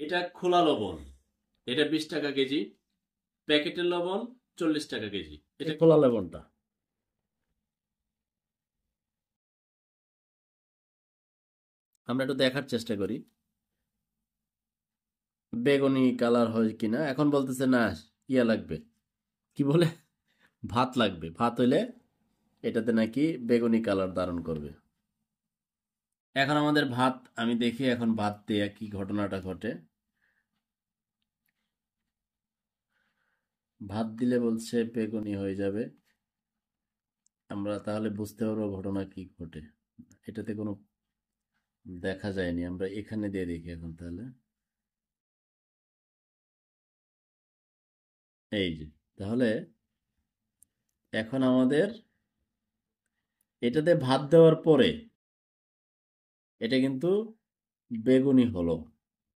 এটা খোলা লবণ, এটা 20 টাকা কেজি। প্যাকেটের লবণ 40 টাকা কেজি। এটা খোলা লবণটা। আমরা একটু দেখার চেষ্টা করি বেগুনি কালার হয় কিনা। এখন বলতেছে না, ইয়া লাগবে, কি বলে, ভাত লাগবে। ভাত হইলে এটাতে নাকি বেগুনি কালার ধারণ করবে। এখন আমাদের ভাত, আমি দেখি এখন ভাত দিয়ে কি ঘটনাটা ঘটে। ভাত দিলে বলছে বেগুনি হয়ে যাবে। আমরা তাহলে বুঝতে পারবো ঘটনা কি ঘটে। এটাতে কোনো দেখা যায়নি, আমরা এখানে দিয়ে দেখি এখন তাহলে। এই যে, তাহলে এখন আমাদের এটাতে ভাত দেওয়ার পরে এটা কিন্তু বেগুনি হলো।